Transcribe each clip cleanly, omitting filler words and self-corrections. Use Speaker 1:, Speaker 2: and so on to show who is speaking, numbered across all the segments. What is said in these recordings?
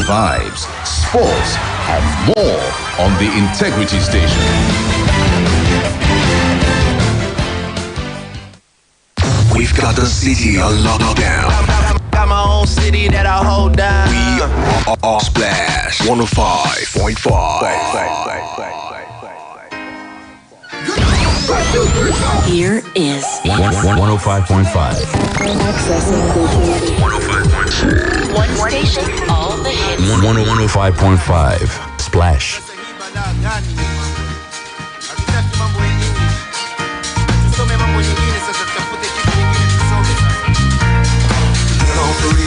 Speaker 1: vibes, sports, and more on the Integrity Station.
Speaker 2: We've got the city on lockdown.
Speaker 3: Got my own city that I hold down.
Speaker 2: We are Splash 105.5.
Speaker 4: Here is
Speaker 5: 105.5.
Speaker 4: Accessing
Speaker 5: 105.5.
Speaker 4: one station, all the hits.
Speaker 5: 105.5. Splash.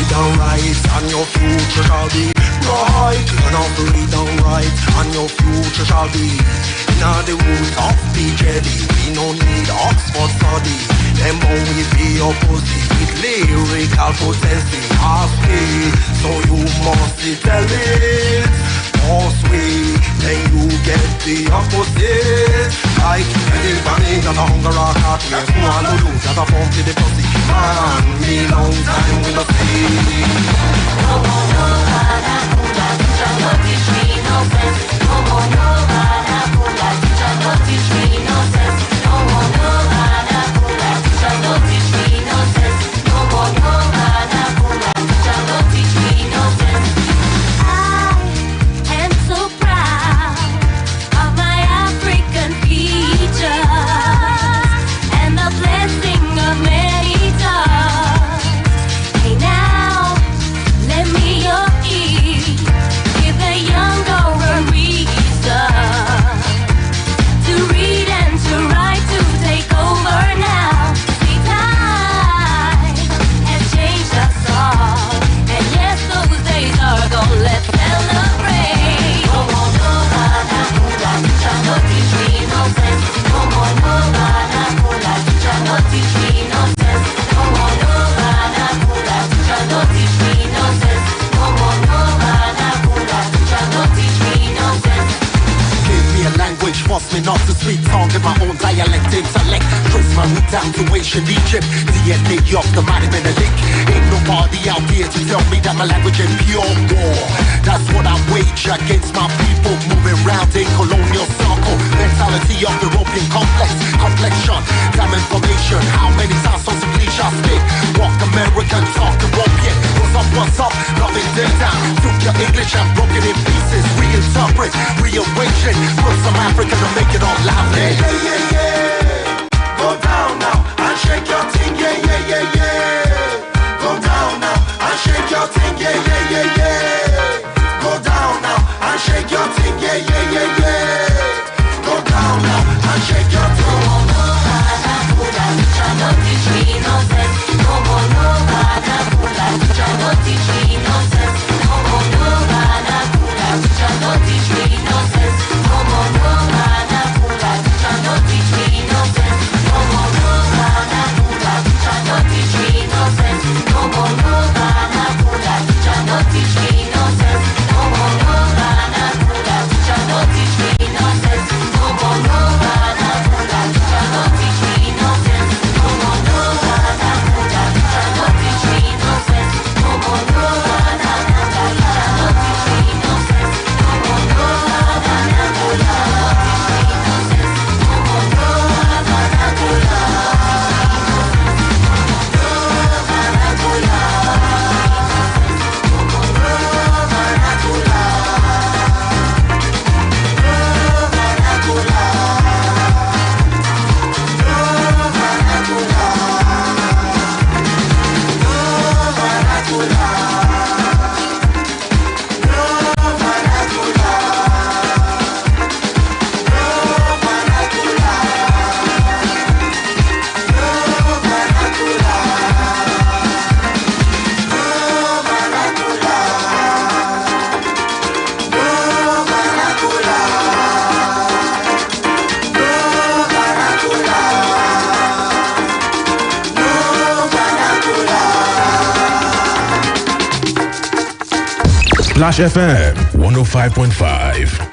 Speaker 6: Down right, and your future shall be bright. Turn off the read down right, and your future shall be. Now the rules of PJD, we no need Oxford study. Them only be your pussy with lyrical potency. Ask me, so you must tell it. Force way, then you get the opposite. Like any family that a hunger or heart waves, who want to lose that a form to the pussy. Man, me long time we no see.
Speaker 4: No more Novana, Pula, teacher, no teach me no sense. No more Novana, Pula, teacher, no teach me no sense. No more Novana, Pula, teacher, no teach me no sense. No more Novana, Pula, teacher, no teach me no sense. I am so proud of my African features and the blessing of many stars. Hey now, lend me your ear, give the young girl a reason to read and to write, to take over now. See, time has changed us all, and yes, those days are gone. Let's celebrate. No more Novana, Pula, teacher, no teach me no sense. No more Novana, Pula, teacher, no teach me no sense. No more Novana, Pula, teacher, no teach me no sense. No more Novana, Pula, teacher, no teach me no sense.
Speaker 6: Give me a language, force me not to speak tongue in my own dialect, intellect. Trace my root down to ancient Egypt. DNA of the mighty Menelik. Ain't nobody out here to tell me that my language ain't pure war. That's what I wage against my people, moving round in colonial circle. Mentality of European complex, complexion, damn information. How many times on some bleach I spit? Walk American, talk European. What's up, loving them down. Took your English and broke it in pieces. Reinterpret, rearrange it. Put some African to make it all loud. Yeah, yeah, yeah, yeah. Go down now and shake your thing. Yeah, yeah, yeah, yeah. Go down now and shake your thing. Yeah, yeah, yeah, yeah. Go down now and shake your thing. Yeah, yeah, yeah, yeah. Go down now and shake your thing.
Speaker 4: No more Novana, Pula, teacher, no teach me no sense. No more Novana, Pula, teacher, no teach me no sense. No more Novana, Pula, teacher, no teach me no sense. No more Novana, Pula, teacher, no teach me no sense. No more Novana, Pula, teacher, no teach me no sense. No more Novana, Pula, teacher, no teach me no sense. No more Novana, Pula, teacher, no teach me no sense. No more Novana, Pula, teacher, no teach me no sense. No more Novana, Pula, teacher, no teach me no sense. No more Novana, Pula, teacher, no teach me no sense. No more Novana, Pula, teach me no sense. No more Novana, Pula.
Speaker 5: Splash FM 105.5.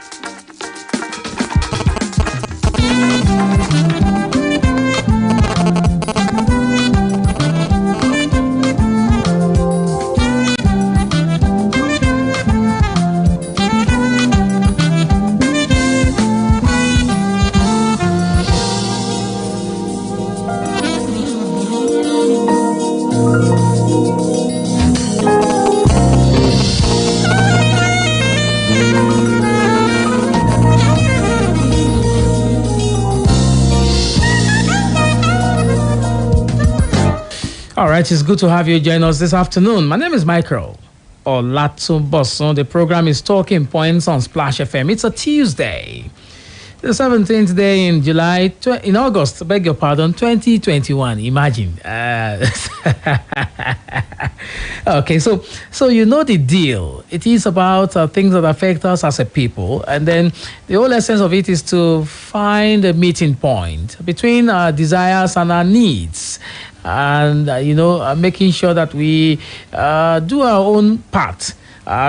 Speaker 7: right, it's good to have you join us this afternoon. My name is Michael Olatunbosun. The program is Talking Points on Splash FM. It's a Tuesday, the 17th day in July, in August, beg your pardon, 2021. Imagine. Okay, so you know the deal. It is about things that affect us as a people, and then the whole essence of it is to find a meeting point between our desires and our needs, and making sure that we do our own part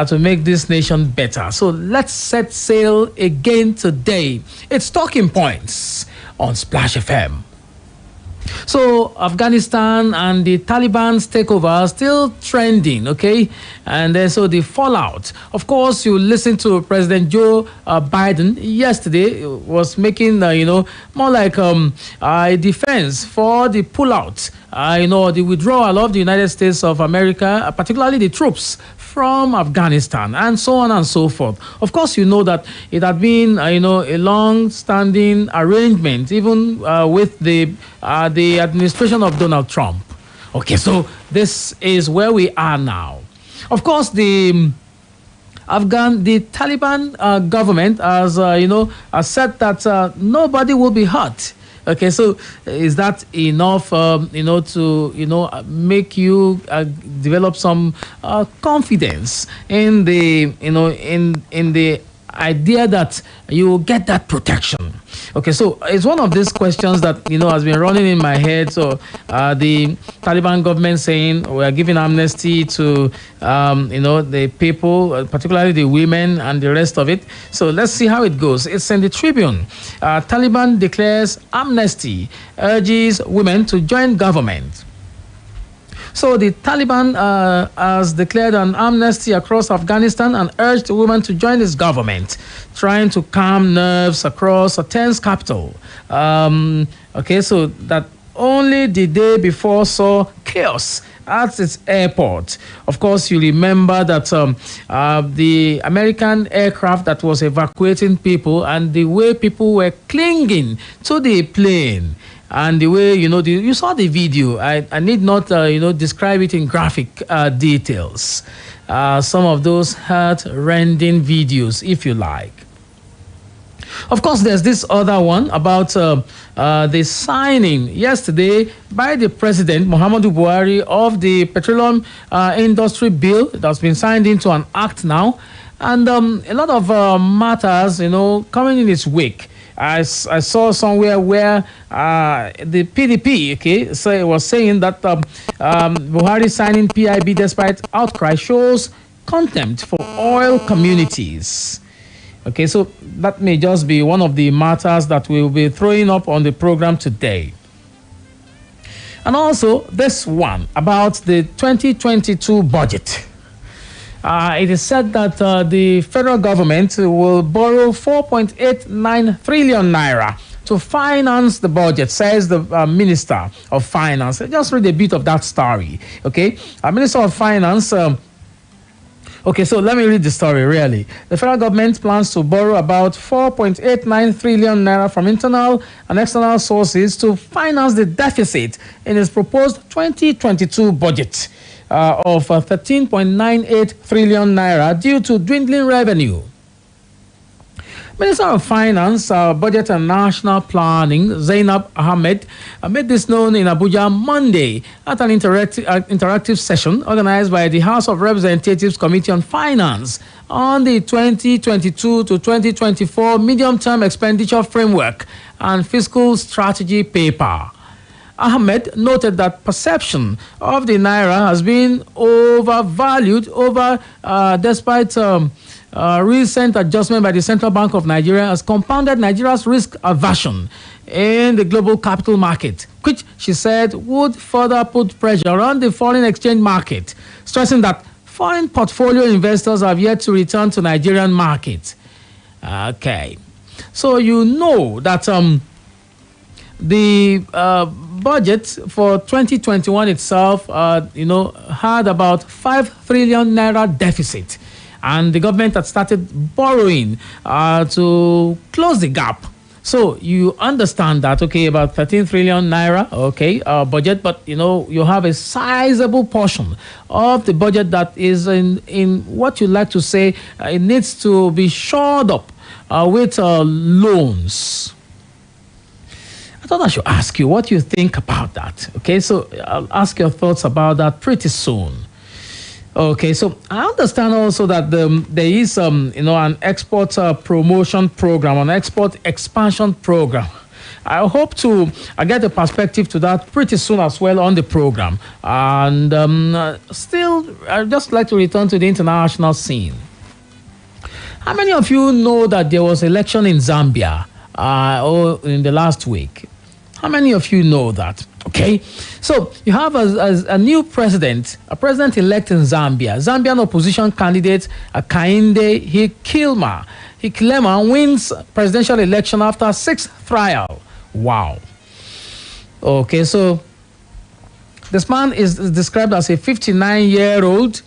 Speaker 7: to make this nation better. So let's set sail again today. It's Talking Points on Splash FM. So Afghanistan and the Taliban's takeover are still trending, okay? And then so the fallout. Of course, you listened to President Joe Biden yesterday was making, more like a defense for the pullout, the withdrawal of the United States of America, particularly the troops from Afghanistan, and so on and so forth. Of course, you know that it had been, a long-standing arrangement, even with the administration of Donald Trump. Okay, so this is where we are now. Of course, the Taliban government has, has said that nobody will be hurt. Okay, so is that enough, to, make you develop some confidence in the, in the idea that you will get that protection? Okay, so it's one of these questions that, has been running in my head. So the Taliban government saying we are giving amnesty to, the people, particularly the women and the rest of it. So let's see how it goes. It's in the Tribune. Taliban declares amnesty, urges women to join government. So the Taliban has declared an amnesty across Afghanistan and urged women to join its government, trying to calm nerves across a tense capital. Okay, so that only the day before saw chaos at its airport. Of course, you remember that the American aircraft that was evacuating people and the way people were clinging to the plane. And the way, you saw the video. I need not, describe it in graphic details. Some of those heart-rending videos, if you like. Of course, there's this other one about the signing yesterday by the President, Muhammadu Buhari, of the Petroleum Industry Bill that's been signed into an act now. And a lot of matters, coming in its wake. I saw somewhere where the PDP, so it was saying that Buhari signing PIB despite outcry shows contempt for oil communities. Okay, so that may just be one of the matters that we'll be throwing up on the program today. And also this one about the 2022 budget. It is said that the federal government will borrow 4.89 trillion naira to finance the budget, says the Minister of Finance. Just read a bit of that story, okay? Minister of Finance... Okay, so let me read the story, really. The federal government plans to borrow about 4.89 trillion naira from internal and external sources to finance the deficit in its proposed 2022 budget of 13.98 trillion naira due to dwindling revenue. Minister of Finance, Budget and National Planning, Zainab Ahmed, made this known in Abuja Monday at an interactive session organized by the House of Representatives Committee on Finance on the 2022 to 2024 Medium-Term Expenditure Framework and Fiscal Strategy paper. Ahmed noted that perception of the naira has been overvalued despite recent adjustment by the Central Bank of Nigeria has compounded Nigeria's risk aversion in the global capital market, which she said would further put pressure on the foreign exchange market, stressing that foreign portfolio investors have yet to return to Nigerian market. Okay, so you know that the budget for 2021 itself, had about 5 trillion naira deficit. And the government had started borrowing to close the gap. So you understand that, okay, about 13 trillion naira, okay, budget, but you have a sizable portion of the budget that is in what you like to say it needs to be shored up with loans. I thought I should ask you what you think about that. Okay, so I'll ask your thoughts about that pretty soon. Okay, so I understand also that there is an export promotion program, an export expansion program. I hope to get a perspective to that pretty soon as well on the program. And still, I'd just like to return to the international scene. How many of you know that there was election in Zambia in the last week? How many of you know that? Okay, so you have a new president, a president-elect in Zambia. Zambian opposition candidate Hakainde Hichilema wins presidential election after 6th trial. Wow. Okay, so this man is described as a 59-year-old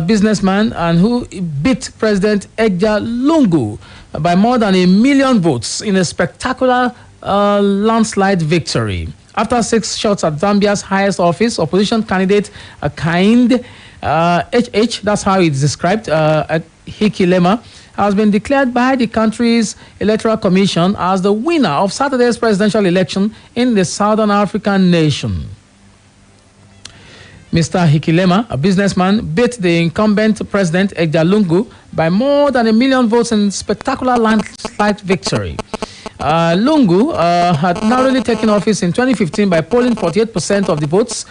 Speaker 7: businessman and who beat President Edgar Lungu by more than 1 million votes in a spectacular landslide victory. After 6 shots at Zambia's highest office, opposition candidate Hakainde HH, that's how it's described, Hichilema, has been declared by the country's electoral commission as the winner of Saturday's presidential election in the Southern African nation. Mr. Hichilema, a businessman, beat the incumbent president Edgar Lungu by more than 1 million votes in spectacular landslide victory. Lungu had narrowly taken office in 2015 by polling 48% of the votes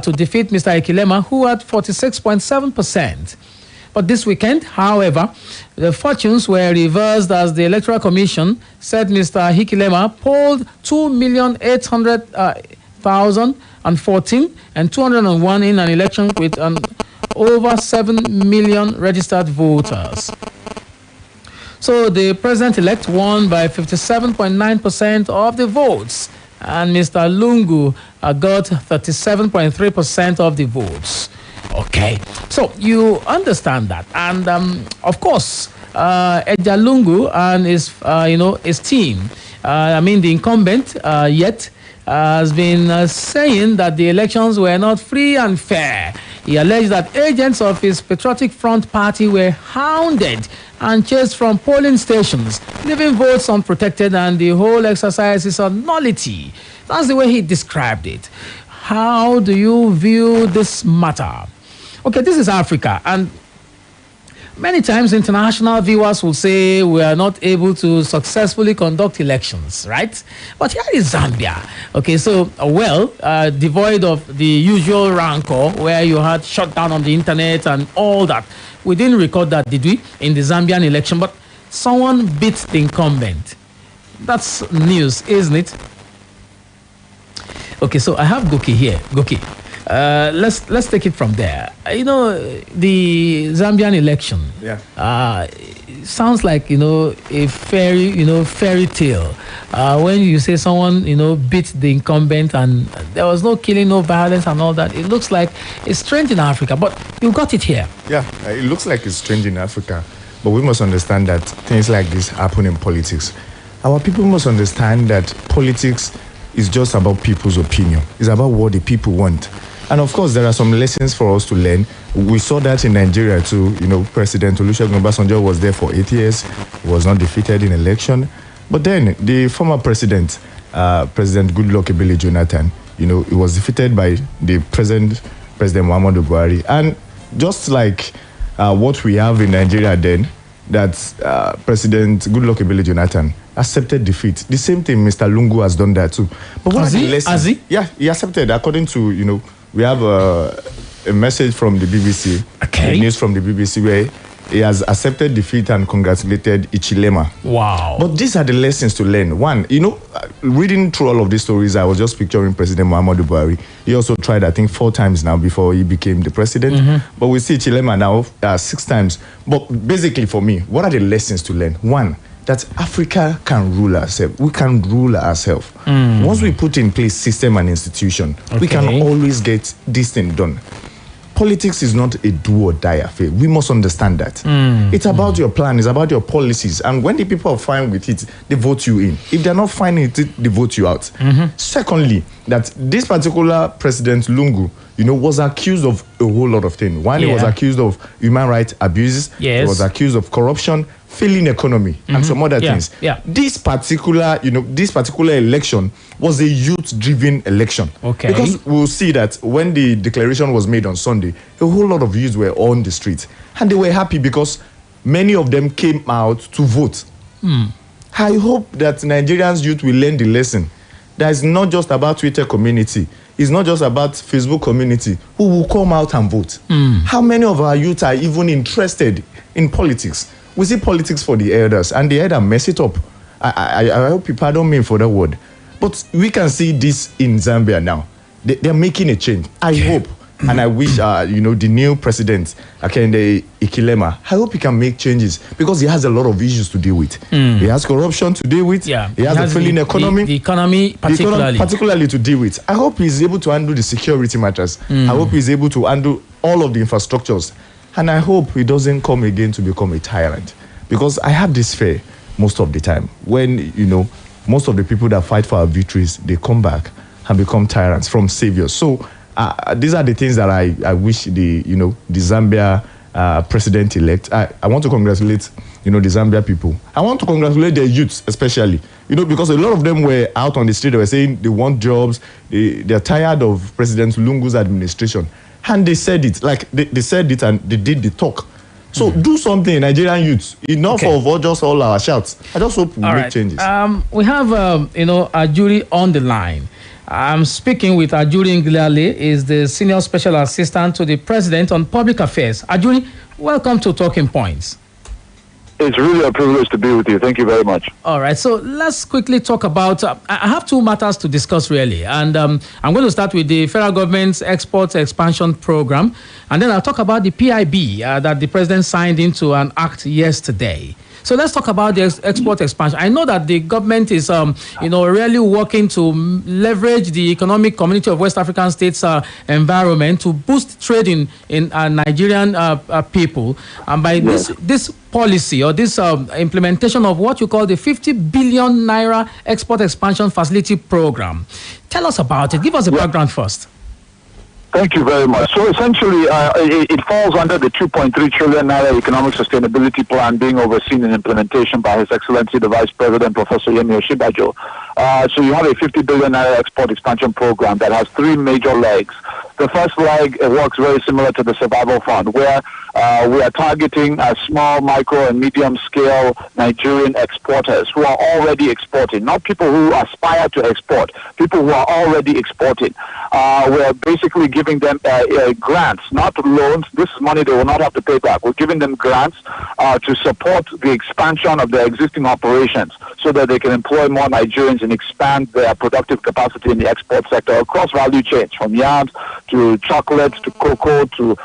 Speaker 7: to defeat Mr. Hichilema, who had 46.7%. But this weekend, however, the fortunes were reversed as the Electoral Commission said Mr. Hichilema polled 2,800,014 and 201 in an election with over 7 million registered voters. So the president-elect won by 57.9% of the votes, and Mr. Lungu got 37.3% of the votes. Okay, so you understand that, and of course, Edgar Lungu and his team, the incumbent yet has been saying that the elections were not free and fair. He alleged that agents of his Patriotic Front party were hounded and chased from polling stations, leaving votes unprotected, and the whole exercise is a nullity. That's the way he described it. How do you view this matter? Okay, this is Africa, and many times international viewers will say we are not able to successfully conduct elections, right? But here is Zambia. Okay, so, devoid of the usual rancor where you had shut down on the internet and all that. We didn't record that, did we, in the Zambian election? But someone beat the incumbent. That's news, isn't it? Okay, so I have Goki here. Goki. Let's take it from there. The Zambian election.
Speaker 8: Yeah.
Speaker 7: Sounds like a fairy tale. When you say someone beat the incumbent and there was no killing, no violence, and all that, it looks like it's strange in Africa. But you got it here.
Speaker 8: Yeah, it looks like it's strange in Africa, but we must understand that things like this happen in politics. Our people must understand that politics is just about people's opinion. It's about what the people want. And of course, there are some lessons for us to learn. We saw that in Nigeria too. President Olusegun Obasanjo was there for 8 years, was not defeated in election. But then the former president, President Goodluck Ebele Jonathan, he was defeated by the President Muhammadu Buhari. And just like what we have in Nigeria then, that President Goodluck Ebele Jonathan accepted defeat. The same thing Mr. Lungu has done that too. But what are the lessons?
Speaker 7: Has he?
Speaker 8: Yeah, he accepted. According to, we have a message from the BBC,
Speaker 7: okay,
Speaker 8: news from the BBC where he has accepted defeat and congratulated Hichilema.
Speaker 7: Wow.
Speaker 8: But these are the lessons to learn. One, reading through all of these stories, I was just picturing President Muhammadu Buhari. He also tried, I think, 4 times now before he became the president. Mm-hmm. But we see Hichilema now 6 times. But basically for me, what are the lessons to learn? One, that Africa can rule ourselves. We can rule ourselves. Once we put in place system and institution, we can always get this thing done. Politics is not a do or die affair. We must understand that. It's about your plan, it's about your policies. And when the people are fine with it, they vote you in. If they're not fine with it, they vote you out. Secondly, that this particular President Lungu, was accused of a whole lot of things. One, he was accused of human rights abuses. He was accused of corruption, failing economy, and some other things. This particular election was a youth-driven election. Because we'll see that when the declaration was made on Sunday, a whole lot of youths were on the street. And they were happy because many of them came out to vote. I hope that Nigerians youth will learn the lesson. That it's not just about Twitter community. It's not just about Facebook community who will come out and vote. How many of our youth are even interested in politics? We see politics for the elders, and the elder mess it up. I hope you pardon me for that word. But we can see this in Zambia now. They're making a change. I hope, and I wish, the new president, Akende Ikilema, I hope he can make changes because he has a lot of issues to deal with. He has corruption to deal with. He has a failing economy.
Speaker 7: The economy
Speaker 8: particularly to deal with. I hope he's able to handle the security matters. I hope he's able to handle all of the infrastructures. And I hope he doesn't come again to become a tyrant. Because I have this fear most of the time. When, most of the people that fight for our victories, they come back and become tyrants from saviors. So these are the things that I wish the Zambia president-elect. I want to congratulate, the Zambia people. I want to congratulate their youths especially. Because a lot of them were out on the street. They were saying they want jobs. They're tired of President Lungu's administration. And they said it, they said it and they did the talk. So do something, Nigerian youths. Enough of just all our shouts. I just hope we make changes.
Speaker 7: We have, Ajuri on the line. I'm speaking with Ajuri Nglale, is the Senior Special Assistant to the President on Public Affairs. Ajuri, welcome to Talking Points.
Speaker 9: It's really a privilege to be with you. Thank you very much.
Speaker 7: All right. So let's quickly talk about, I have two matters to discuss really. And I'm going to start with the federal government's export expansion program. And then I'll talk about the PIB that the president signed into an act yesterday. So let's talk about the export expansion. I know that the government is, really working to leverage the economic community of West African states' environment to boost trade in Nigerian people. And by this policy or this implementation of what you call the 50 billion naira export expansion facility program, tell us about it. Give us a background first.
Speaker 9: Thank you very much. So essentially, it falls under the 2.3 trillion naira economic sustainability plan being overseen in implementation by His Excellency the Vice President, Professor Yemi Oshibajo. So you have a 50 billion naira export expansion program that has three major legs. The first leg works very similar to the Survival Fund, where we are targeting small, micro, and medium-scale Nigerian exporters who are already exporting, not people who aspire to export, people who are already exporting. We're basically giving them grants, not loans. This is money they will not have to pay back. We're giving them grants to support the expansion of their existing operations so that they can employ more Nigerians and expand their productive capacity in the export sector across value chains, from yams to chocolate to cocoa to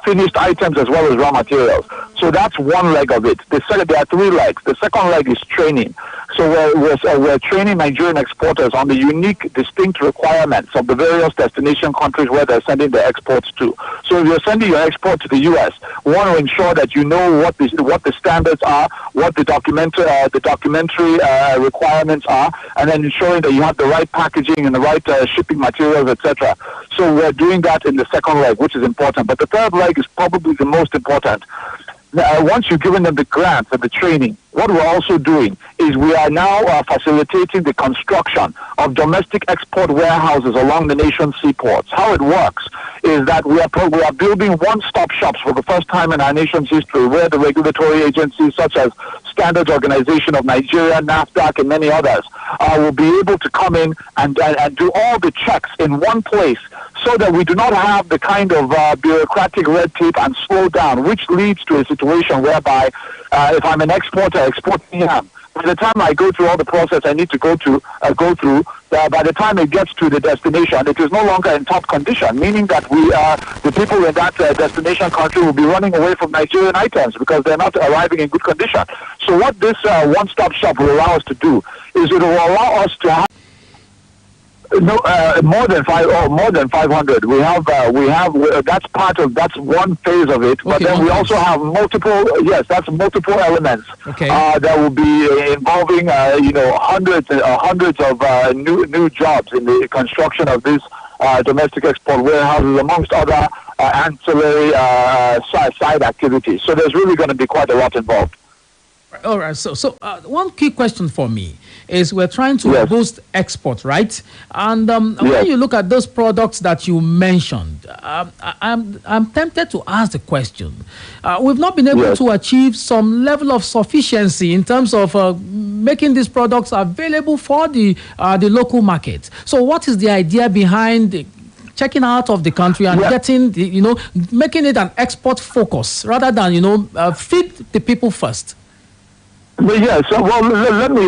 Speaker 9: finished items as well as raw materials. So that's one leg of it. There are three legs. The second leg is training. So we're training Nigerian exporters on the unique, distinct requirements of the various destination countries where they're sending their exports to. So if you're sending your export to the U.S., we want to ensure that you know what the standards are, what the documentary requirements are, and then ensuring that you have the right packaging and the right shipping materials, etc. So we're doing that in the second leg, which is important. But the third leg is probably the most important. Once you've given them the grants and the training, what we're also doing is we are now facilitating the construction of domestic export warehouses along the nation's seaports. How it works is that we are building one-stop shops for the first time in our nation's history, where the regulatory agencies such as Standards Organization of Nigeria, NAFDAC, and many others will be able to come in and do all the checks in one place, so that we do not have the kind of bureaucratic red tape and slow down, which leads to a situation whereby if I'm an exporter exporting yam, by the time I go through all the process I need to go through, by the time it gets to the destination, it is no longer in top condition, meaning that the people in that destination country will be running away from Nigerian items because they're not arriving in good condition. So what this one-stop shop will allow us to do is it will allow us to have No, more than 500. We have that's one phase of it. But
Speaker 7: Okay,
Speaker 9: then we
Speaker 7: one
Speaker 9: also
Speaker 7: phase.
Speaker 9: have multiple. Yes, that's multiple elements.
Speaker 7: Okay.
Speaker 9: That will be involving hundreds of new jobs in the construction of these domestic export warehouses, amongst other ancillary side activities. So there's really going to be quite a lot involved.
Speaker 7: All right. So one key question for me is we're trying to
Speaker 9: Yes.
Speaker 7: boost export, right? And
Speaker 9: Yes.
Speaker 7: when you look at those products that you mentioned, I'm tempted to ask the question. We've not been able
Speaker 9: Yes.
Speaker 7: to achieve some level of sufficiency in terms of making these products available for the local market. So what is the idea behind checking out of the country and
Speaker 9: Yeah.
Speaker 7: getting, making it an export focus rather than, feed the people first?
Speaker 9: But yeah, so well, let me.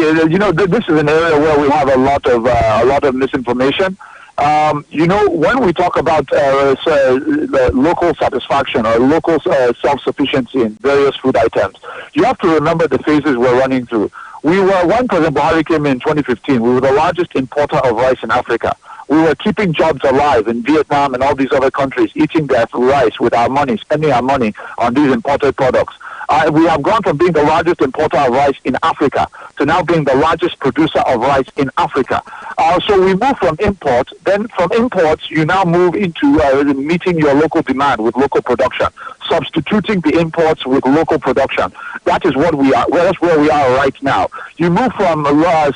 Speaker 9: This is an area where we have a lot of misinformation. When we talk about local satisfaction or local self-sufficiency in various food items, you have to remember the phases we're running through. When President Buhari came in 2015, we were the largest importer of rice in Africa. We were keeping jobs alive in Vietnam and all these other countries, eating their rice with our money, spending our money on these imported products. We have gone from being the largest importer of rice in Africa to now being the largest producer of rice in Africa. So we move from import, then from imports you now move into meeting your local demand with local production, substituting the imports with local production. That is what we are. Well, that's where we are right now. You move from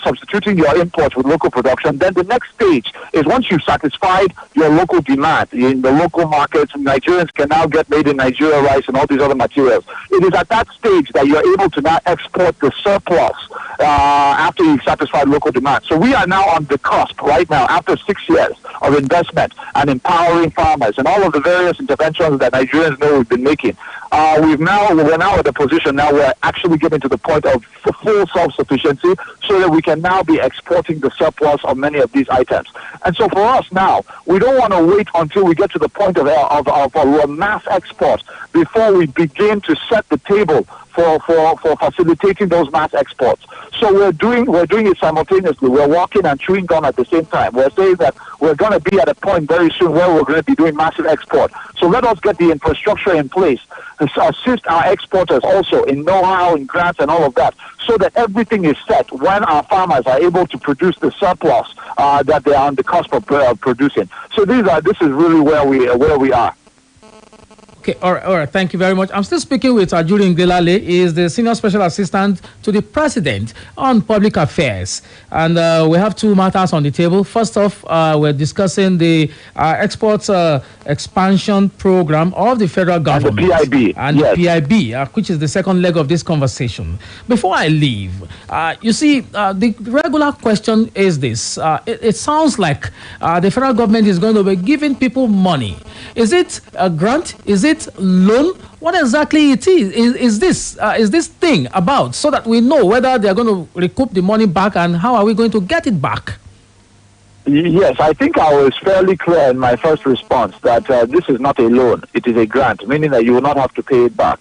Speaker 9: substituting your imports with local production, then the next stage is once you've satisfied your local demand in the local markets, Nigerians can now get made in Nigeria rice and all these other materials. It is at that stage that you're able to now export the surplus after you've satisfied local demand. So we are now on the cusp right now, after 6 years of investment and empowering farmers and all of the various interventions that Nigerians know we've been making. We're now at a position now where actually getting to the point of full self-sufficiency so that we can now be exporting the surplus of many of these items. And so for us now, we don't want to wait until we get to the point of a mass export before we begin to set the table for facilitating those mass exports. So we're doing it simultaneously. We're walking and chewing gum at the same time. We're saying that we're going to be at a point very soon where we're going to be doing massive export. So let us get the infrastructure in place to assist our exporters also in know-how, in grants and all of that, so that everything is set when our farmers are able to produce the surplus that they are on the cusp of producing. So this is really where we are.
Speaker 7: Okay, all right. Thank you very much. I'm still speaking with Ajuri Ngelale. He is the Senior Special Assistant to the President on Public Affairs. And we have two matters on the table. First off, we're discussing the Exports Expansion Program of the federal government.
Speaker 9: And the PIB.
Speaker 7: And
Speaker 9: yes.
Speaker 7: the PIB, which is the second leg of this conversation. Before I leave, you see, the regular question is this. It sounds like the federal government is going to be giving people money. Is it a grant? Is it loan? What exactly it is this thing about, so that we know whether they are going to recoup the money back and how are we going to get it back?
Speaker 9: Yes, I think I was fairly clear in my first response that this is not a loan, it is a grant, meaning that you will not have to pay it back.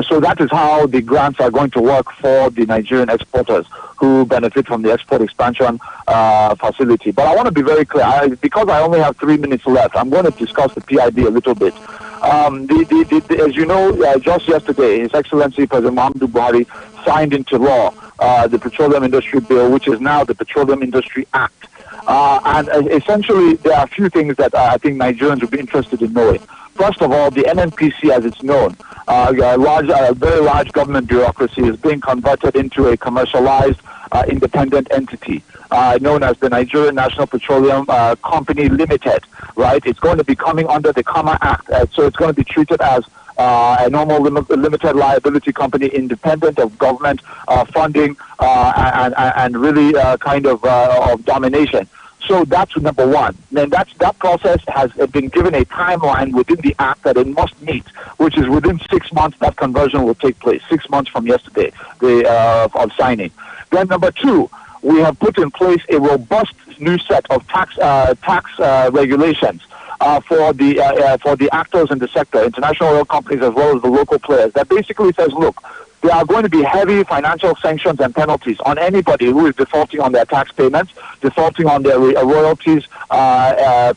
Speaker 9: So that is how the grants are going to work for the Nigerian exporters who benefit from the export expansion facility. But I want to be very clear, because I only have 3 minutes left, I'm going to discuss the PIB a little bit. As you know, just yesterday, His Excellency President Muhammadu Buhari signed into law the Petroleum Industry Bill, which is now the Petroleum Industry Act. And essentially, there are a few things that I think Nigerians would be interested in knowing. First of all, the NNPC, as it's known, a very large government bureaucracy, is being converted into a commercialized independent entity known as the Nigerian National Petroleum Company Limited. Right? It's going to be coming under the KAMA Act, so it's going to be treated as a normal limited liability company, independent of government funding and really kind of domination. So that's number one. Then that process has been given a timeline within the act that it must meet, which is within 6 months that conversion will take place. 6 months from yesterday of signing. Then number two, we have put in place a robust new set of tax regulations for the actors in the sector, international oil companies as well as the local players. That basically says, look, there are going to be heavy financial sanctions and penalties on anybody who is defaulting on their tax payments, defaulting on their royalties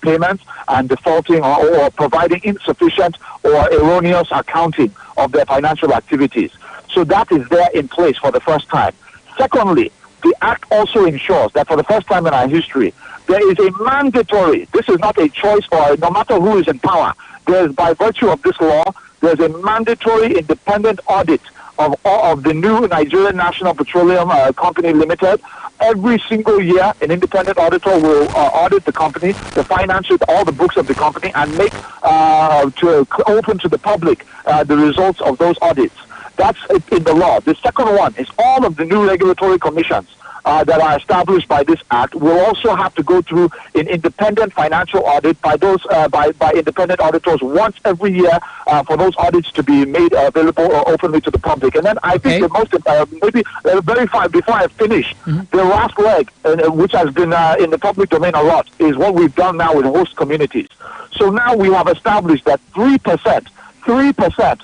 Speaker 9: payments, and defaulting or providing insufficient or erroneous accounting of their financial activities. So that is there in place for the first time. Secondly, the Act also ensures that for the first time in our history, there is a mandatory, this is not a choice for no matter who is in power, there is, by virtue of this law, there's a mandatory independent audit of the new Nigerian National Petroleum Company Limited. Every single year, an independent auditor will audit the company, the finances, all the books of the company, and make open to the public the results of those audits. That's in the law. The second one is all of the new regulatory commissions that are established by this Act will also have to go through an independent financial audit by those by independent auditors once every year for those audits to be made available or openly to the public. And then I think the most maybe very far before I finish, the last leg, which has been in the public domain a lot, is what we've done now with host communities. So now we have established that 3%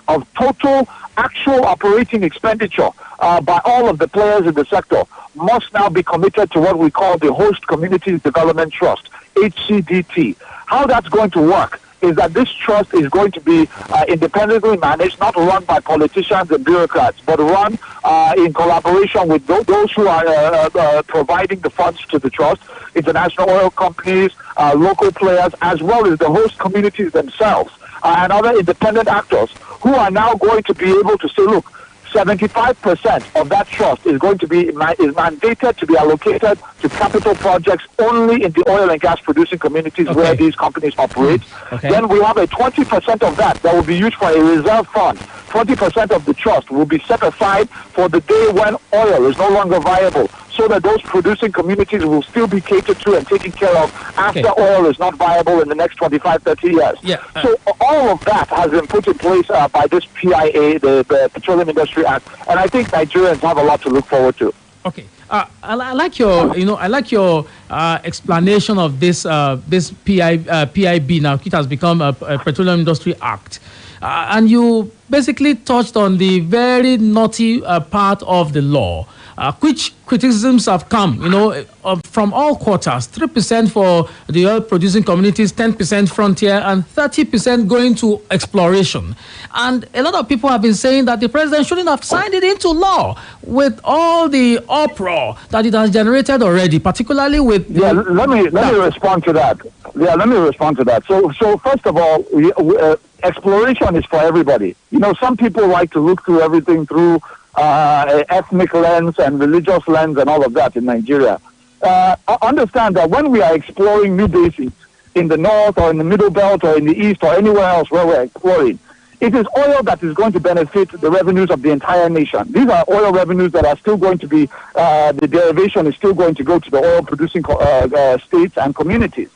Speaker 9: of total actual operating expenditure by all of the players in the sector must now be committed to what we call the Host Communities Development Trust, HCDT. How that's going to work is that this trust is going to be independently managed, not run by politicians and bureaucrats, but run in collaboration with those who are providing the funds to the trust, international oil companies, local players, as well as the host communities themselves and other independent actors who are now going to be able to say, look, 75% of that trust is going to be mandated to be allocated to capital projects only in the oil and gas producing communities where these companies operate. Then we have a 20% of that will be used for a reserve fund. 20% of the trust will be set aside for the day when oil is no longer viable, so that those producing communities will still be catered to and taken care of after oil is not viable in the next 25, 30 years. So all of that has been put in place by this PIA, the Petroleum Industry Act, and I think Nigerians have a lot to look forward to.
Speaker 7: I like your, explanation of this PIB now, which has become a Petroleum Industry Act. And you basically touched on the very naughty part of the law, which criticisms have come, from all quarters. 3% for the oil-producing communities, 10% frontier, and 30% going to exploration. And a lot of people have been saying that the president shouldn't have signed it into law with all the uproar that it has generated already, particularly with...
Speaker 9: Let me respond to that. Let me respond to that. So first of all, exploration is for everybody. Some people like to look through everything through ethnic lens and religious lens and all of that in Nigeria. Understand that when we are exploring new basins in the north or in the middle belt or in the east or anywhere else where we're exploring, it is oil that is going to benefit the revenues of the entire nation. These are oil revenues that are still going to be, the derivation is still going to go to the oil producing states and communities.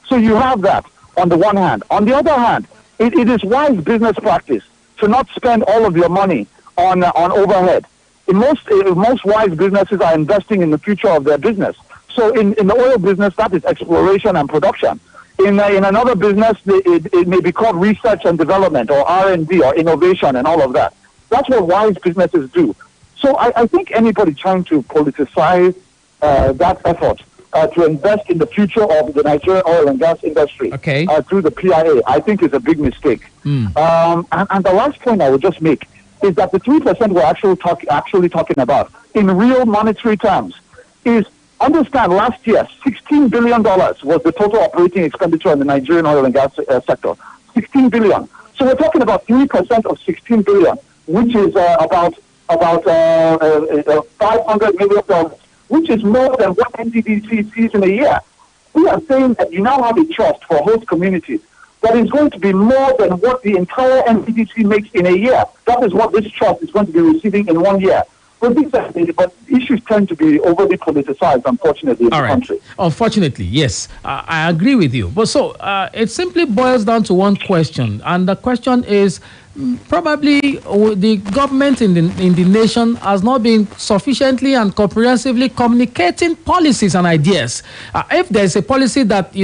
Speaker 9: So you have that on the one hand. On the other hand, it is wise business practice to not spend all of your money on overhead. Most wise businesses are investing in the future of their business. So in the oil business, that is exploration and production. In another business, it may be called research and development or R&D or innovation and all of that. That's what wise businesses do. So I think anybody trying to politicize that effort to invest in the future of the Nigerian oil and gas industry through the PIA, I think is a big mistake. And the last point I would just make is that the 3% we're actually talking about in real monetary terms is, understand, last year, $16 billion was the total operating expenditure in the Nigerian oil and gas sector. $16 billion. So we're talking about 3% of $16 billion, which is about $500 million, which is more than what NDDC sees in a year. We are saying that you now have a trust for host communities that is going to be more than what the entire NDDC makes in a year. That is what this trust is going to be receiving in 1 year. But issues tend to be overly politicized, unfortunately, in the country.
Speaker 7: Unfortunately, yes. I agree with you. But so it simply boils down to one question. And the question is, probably the government in the nation has not been sufficiently and comprehensively communicating policies and ideas. If there's a policy that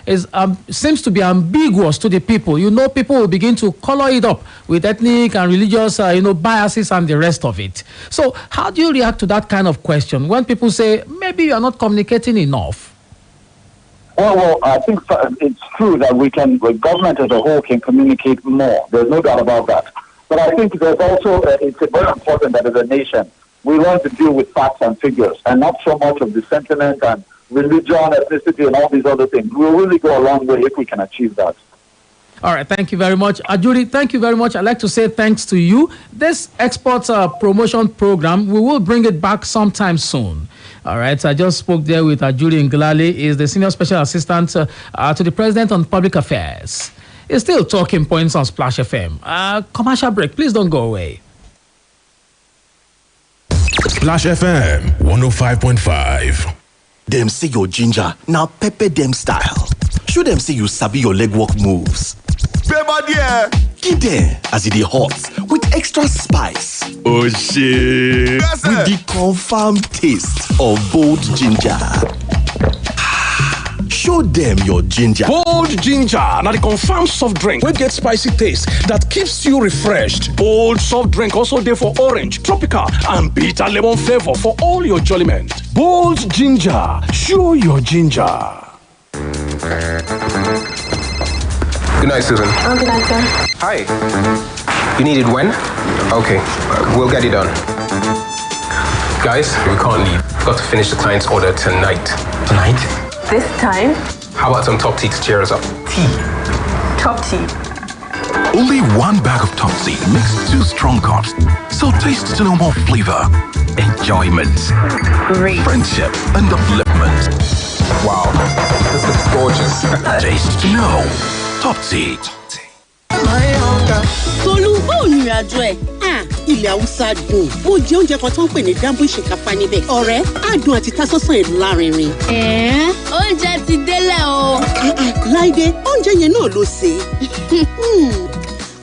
Speaker 7: is seems to be ambiguous to the people, people will begin to color it up with ethnic and religious biases and the rest of it. So how do you react to that kind of question when people say maybe you are not communicating enough?
Speaker 9: Well, I think it's true that the government as a whole can communicate more. There's no doubt about that. But I think there's also, it's very important that as a nation, we learn to deal with facts and figures and not so much of the sentiment and religion, ethnicity, and all these other things. We'll really go a long way if we can achieve that.
Speaker 7: All right, thank you very much. Ajuri, thank you very much. I'd like to say thanks to you. This export promotion program, we will bring it back sometime soon. All right, I just spoke there with Ajuri Nglale, is the Senior Special Assistant to the President on Public Affairs. It's still talking points on Splash FM. Commercial break, please don't go away.
Speaker 5: Splash FM 105.5.
Speaker 2: Them say your ginger, now pepper them style. Show them say you sabi your legwork moves. Beba there. Give them as it is hot with extra spice. Oh shit. Yes, with the confirmed taste of bold ginger. Show them your ginger.
Speaker 10: Bold ginger, now the confirmed soft drink. We get spicy taste that keeps you refreshed. Bold soft drink also there for orange, tropical, and bitter lemon flavor for all your jolliment. Bold ginger, show your ginger.
Speaker 11: Good night, Susan.
Speaker 12: Oh, good night, sir.
Speaker 11: Hi. You need it when? Okay, we'll get it done. Guys, we can't leave. We've got to finish the client's order tonight.
Speaker 12: Tonight? This time?
Speaker 11: How about some top tea to cheer us up?
Speaker 12: Tea. Top tea.
Speaker 2: Only one bag of top tea makes 2 strong cups. So taste to know more flavor, enjoyment, friendship, and upliftment.
Speaker 11: Wow, this looks gorgeous.
Speaker 2: Taste to know. Top tea.
Speaker 13: Tolú, báwo ni ìrìnàjò ẹ̀? Ilẹ̀ Haúsá dùn. Mo jẹ oúnjẹ kan tó ń pè ní dambu ìṣèkáfá níbẹ̀. Ọ̀rẹ́, adùn àti tasọ́sán ẹ̀ lárinrin.
Speaker 12: Oúnjẹ ti délẹ̀ o.
Speaker 13: Láìdé, oúnjẹ yẹn náà ló sè é.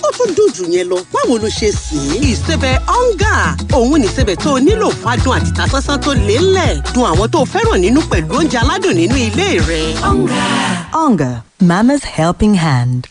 Speaker 13: Ó tún dùn jù yẹn lọ. Báwo ló ṣe sè é? Ìsebẹ̀ ọ̀ngà. Òun ni ìsebẹ̀ tó nílò fún adùn àti tasọ́sán tó lélẹ̀. Dùn àwọn tó fẹ́ràn nínú pẹ̀lú oúnjẹ aládùn nínú ilé rẹ̀.
Speaker 14: Onga, Mama's helping hand.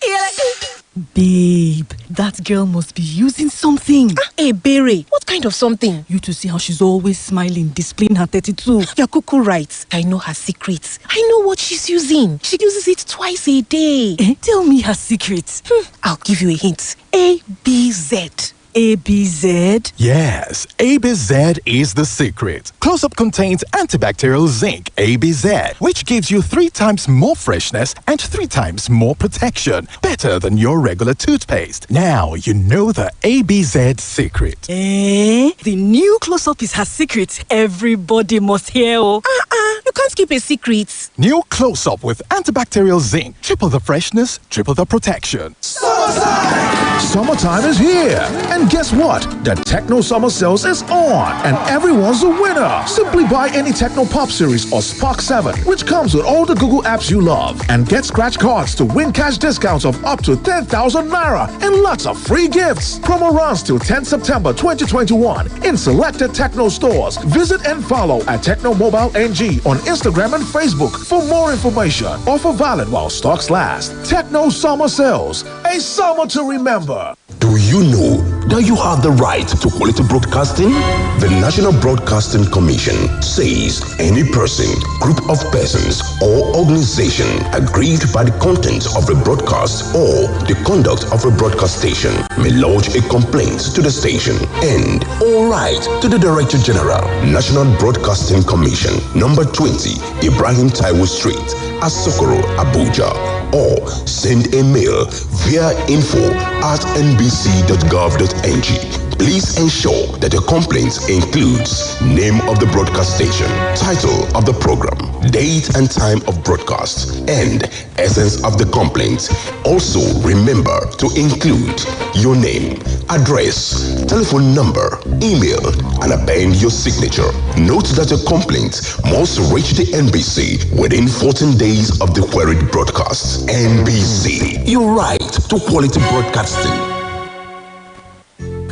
Speaker 14: Babe, that girl must be using something.
Speaker 13: Hey, Berry, what kind of something?
Speaker 14: You to see how she's always smiling, displaying her 32.
Speaker 13: You're cuckoo right. I know her secrets. I know what she's using. She uses it twice a day.
Speaker 14: Tell me her secrets.
Speaker 13: I'll give you a hint. ABZ.
Speaker 14: ABZ?
Speaker 15: Yes, ABZ is the secret. Close-Up contains antibacterial zinc, ABZ, which gives you 3 times more freshness and 3 times more protection. Better than your regular toothpaste. Now you know the ABZ secret.
Speaker 14: The new Close-Up is her secret. Everybody must hear.
Speaker 13: You can't keep a secret.
Speaker 15: New Close-Up with antibacterial zinc. Triple the freshness, triple the protection.
Speaker 5: Summertime is here. And guess what? The Techno Summer Sales is on. And everyone's a winner. Simply buy any Techno Pop Series or Spark 7, which comes with all the Google apps you love. And get scratch cards to win cash discounts of up to 10,000 Naira and lots of free gifts. Promo runs till 10 September 2021 in selected Techno stores. Visit and follow at Techno Mobile NG on Instagram and Facebook for more information. Offer valid while stocks last. Techno Summer Sales. A summer to remember.
Speaker 2: Do you know that you have the right to quality broadcasting? The National Broadcasting Commission says any person, group of persons, or organization aggrieved by the content of a broadcast or the conduct of a broadcast station may lodge a complaint to the station and all right to the Director General, National Broadcasting Commission, number 20, Ibrahim Taiwo Street, Asokoro, Abuja, or send a mail via info@nbc.gov.ng. Please ensure that your complaint includes name of the broadcast station, title of the program, date and time of broadcast, and essence of the complaint. Also, remember to include your name, address, telephone number, email, and append your signature. Note that your complaint must reach the NBC within 14 days of the queried broadcast. NBC, your right to quality broadcasting.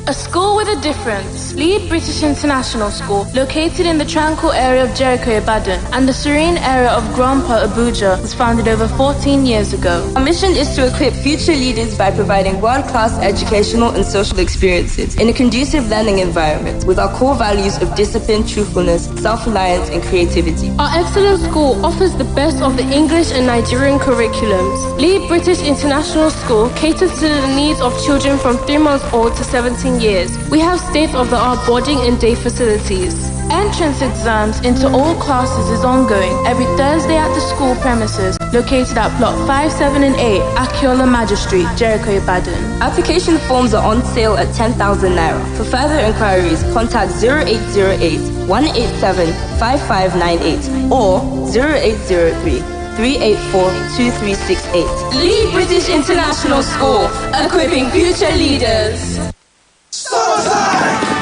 Speaker 16: A school with a difference. Lead British International School, located in the tranquil area of Jericho, Ibadan, and the serene area of Grandpa, Abuja, was founded over 14 years ago.
Speaker 17: Our mission is to equip future leaders by providing world-class educational and social experiences in a conducive learning environment with our core values of discipline, truthfulness, self-reliance, and creativity.
Speaker 16: Our excellent school offers the best of the English and Nigerian curriculums. Lead British International School caters to the needs of children from 3 months old to 17 years. We have state-of-the-art boarding and day facilities. Entrance exams into all classes is ongoing every Thursday at the school premises located at plot 5, 7 and 8 Akiola Magistrate, Jericho, Ibadan.
Speaker 17: Application forms are on sale at 10,000 naira. For further inquiries, contact 0808 187 5598 or 0803 384-2368.
Speaker 16: Lead British International School, equipping future leaders.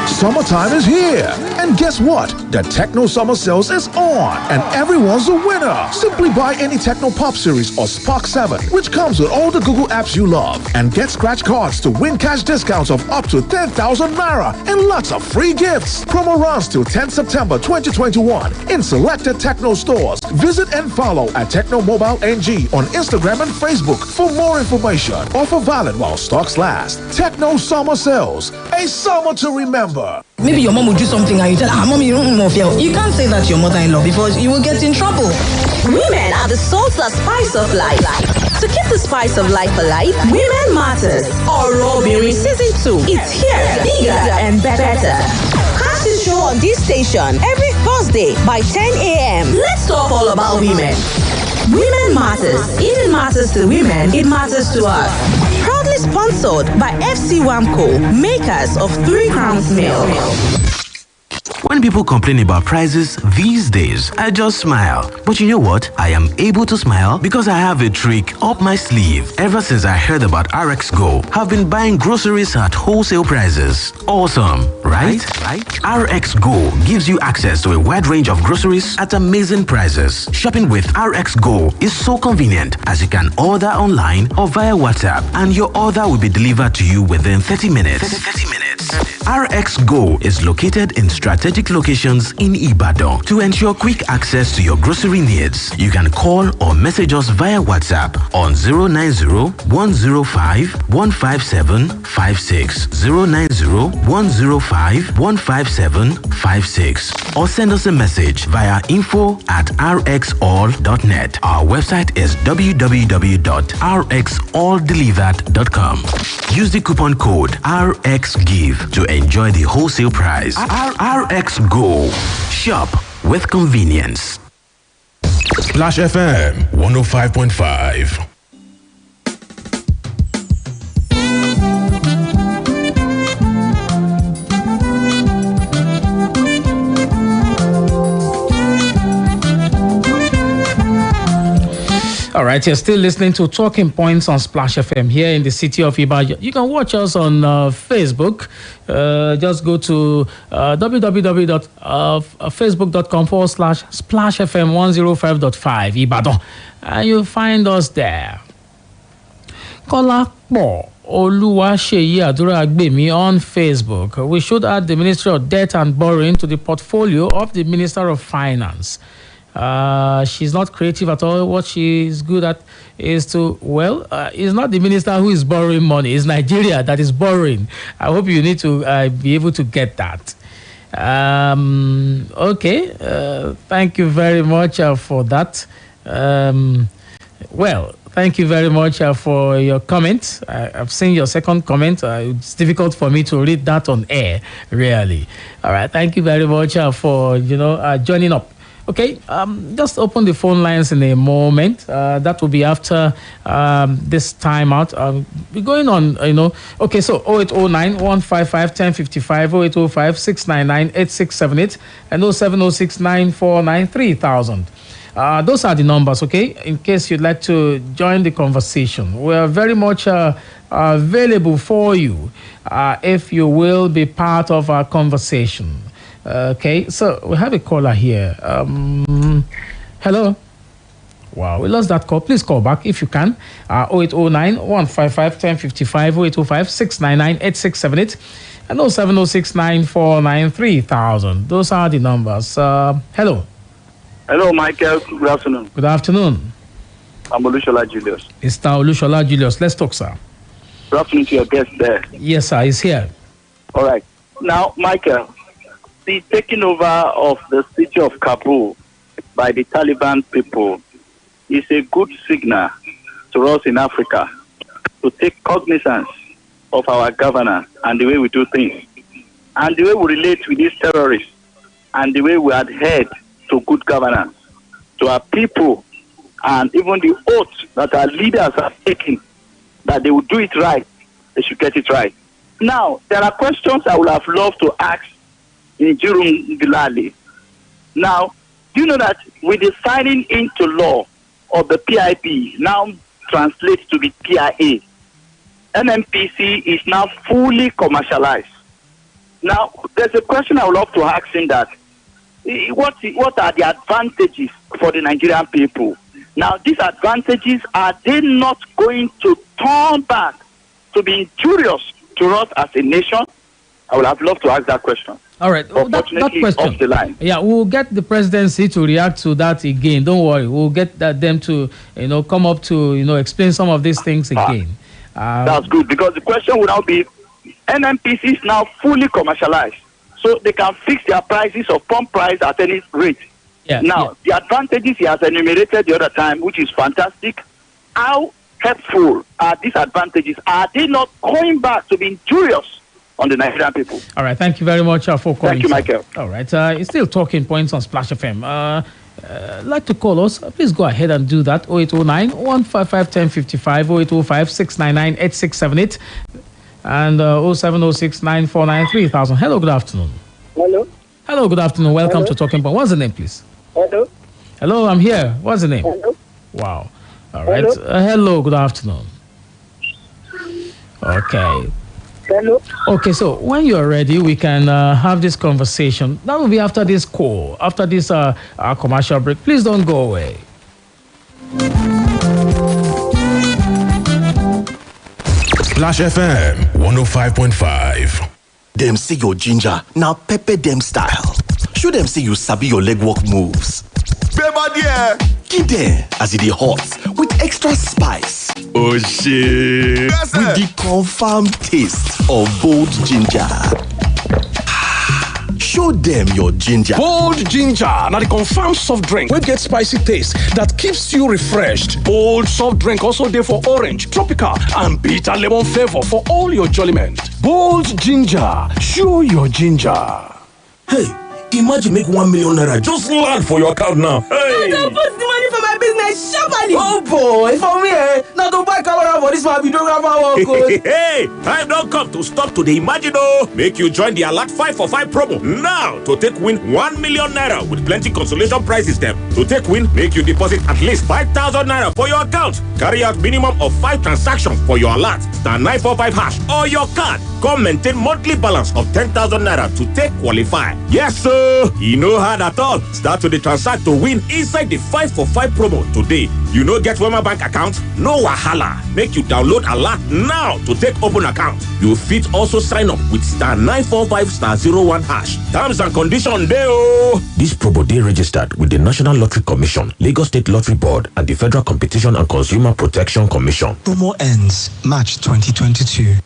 Speaker 5: Summertime is here. And guess what? The Techno Summer Sales is on. And everyone's a winner. Simply buy any Techno Pop Series or Spark 7, which comes with all the Google apps you love. And get scratch cards to win cash discounts of up to 10,000 naira and lots of free gifts. Promo runs till 10 September 2021 in selected Techno stores. Visit and follow at Techno Mobile NG on Instagram and Facebook for more information. Offer valid while stocks last. Techno Summer Sales. A summer to remember.
Speaker 18: Maybe your mom will do something and you tell her, Mommy, you don't know. You can't say that to your mother-in-law because you will get in trouble.
Speaker 19: Women are the salt and spice of life. To keep the spice of life alive, Women Matters. Orobiri Season 2. It's here, bigger and better. Catch the show on this station every Thursday by 10 a.m. Let's talk all about women. Women Matters. If it matters to women, it matters to us. Proudly sponsored by FC Wamco, makers of 3 Crowns Milk.
Speaker 20: When people complain about prices these days, I just smile. But you know what? I am able to smile because I have a trick up my sleeve. Ever since I heard about RX Go, I've been buying groceries at wholesale prices. Awesome, right? RX Go gives you access to a wide range of groceries at amazing prices. Shopping with RX Go is so convenient as you can order online or via WhatsApp and your order will be delivered to you within 30 minutes. RX Go is located in strategic locations in Ibadan. To ensure quick access to your grocery needs, you can call or message us via WhatsApp on 090-105-15756, 090-105-15756, or send us a message via info@rxall.net. Our website is www.rxalldelivered.com. Use the coupon code RXGIVE to enjoy the wholesale price. RX Go. Shop with convenience.
Speaker 2: Splash FM 105.5.
Speaker 7: All right, you're still listening to Talking Points on Splash FM here in the city of Ibadan. You can watch us on Facebook. Just go to www.facebook.com/Splash FM 105.5 Ibadan, and you'll find us there. Kolapo Oluwaseyi Aduragbemi on Facebook. We should add the Ministry of Debt and Borrowing to the portfolio of the Minister of Finance. She's not creative at all. What she's good at is to, it's not the minister who is borrowing money. It's Nigeria that is borrowing. I hope you need to be able to get that. Okay. Thank you very much for that. Thank you very much for your comment. I've seen your second comment. It's difficult for me to read that on air, really. All right. Thank you very much for, joining up. Okay, just open the phone lines in a moment. That will be after this timeout. We're going on, Okay, so 0809-155-1055, 0805-699-8678, and 0706-9493,000. Those are the numbers, okay, in case you'd like to join the conversation. We're very much available for you if you will be part of our conversation. Okay, so we have a caller here. Hello. Wow, we lost that call. Please call back if you can. 0809-155-1055, 0805-699-8678, and 07069493000. Those are the numbers. Hello.
Speaker 21: Hello, Michael. Good afternoon.
Speaker 7: Good afternoon.
Speaker 21: I'm Olushola Julius.
Speaker 7: Mr. Olushola Julius. Let's talk, sir.
Speaker 21: Good afternoon to your guest there.
Speaker 7: Yes, sir. He's here.
Speaker 21: All right. Now, Michael, the taking over of the city of Kabul by the Taliban people is a good signal to us in Africa to take cognizance of our governance and the way we do things, and the way we relate with these terrorists, and the way we adhere to good governance, to our people, and even the oath that our leaders are taking, that they will do it right, they should get it right. Now, there are questions I would have loved to ask in Jerome Gilali. Now, do you know that with the signing into law of the PIP, now translates to the PIA, NNPC is now fully commercialized. Now, there's a question I would love to ask him that, what are the advantages for the Nigerian people? Now, these advantages, are they not going to turn back to be injurious to us as a nation? I would have loved to ask that question.
Speaker 7: All right, that question.
Speaker 21: Off the line.
Speaker 7: Yeah, we'll get the presidency to react to that again. Don't worry, we'll get them to come up to explain some of these things again.
Speaker 21: That's good, because the question would now be, NNPC is now fully commercialized, so they can fix their prices or pump price at any rate. The advantages he has enumerated the other time, which is fantastic. How helpful are these advantages? Are they not going back to be injurious on the Nigerian people?
Speaker 7: All right, thank you very much for calling.
Speaker 21: Thank you, Michael.
Speaker 7: All right, it's still talking points on Splash FM. Like to call us, please go ahead and do that. 0809 155 1055, 0805 699 8678, and 0706 949 3000. Hello, good afternoon.
Speaker 22: Hello.
Speaker 7: Hello, good afternoon. Welcome to Talking Point. What's the name, please?
Speaker 22: Hello.
Speaker 7: Hello, I'm here. What's the name?
Speaker 22: Hello.
Speaker 7: Wow. All right.
Speaker 22: Hello.
Speaker 7: Hello, good afternoon. Okay.
Speaker 22: Hello.
Speaker 7: Okay, so when you're ready, we can have this conversation. That will be after this call, after this commercial break. Please don't go away.
Speaker 2: Splash FM 105.5.
Speaker 15: Them see your ginger, now pepper them style. Show them see you sabi your legwork moves. Beba there. Give them as it is hot with extra spice. Oh shit. Yes, with the confirmed taste of bold ginger. Show them your ginger.
Speaker 10: Bold ginger, now the confirmed soft drink. We get spicy taste that keeps you refreshed. Bold soft drink also there for orange, tropical, and bitter lemon flavor for all your jolliment. Bold ginger, show your ginger.
Speaker 23: Hey, imagine make 1 million naira just land for your account now. Hey,
Speaker 18: I don't put the money for my business sharply.
Speaker 23: Oh boy, for me, now to buy camera for this my videographer. Hey, time don't come to stop to the imagine. Make you join the Alert 5 for 5 promo now to take win 1 million naira with plenty consolation prizes them. To take win, make you deposit at least 5,000 naira for your account. Carry out minimum of 5 transactions for your alert. Star 945 hash or your card. Come maintain monthly balance of 10,000 naira to take qualify. Yes, sir. You know hard at all. Start to the transact to win inside the 5 for 5 promo today. You know get Wema Bank account? No wahala. Make you download Alert now to take open account. You fit also sign up with star 945 star 01 hash. Terms and conditions dey oh. This promo dey registered with the National Lottery Commission, Lagos State Lottery Board, and the Federal Competition and Consumer Protection Commission.
Speaker 24: Promo ends March 2022.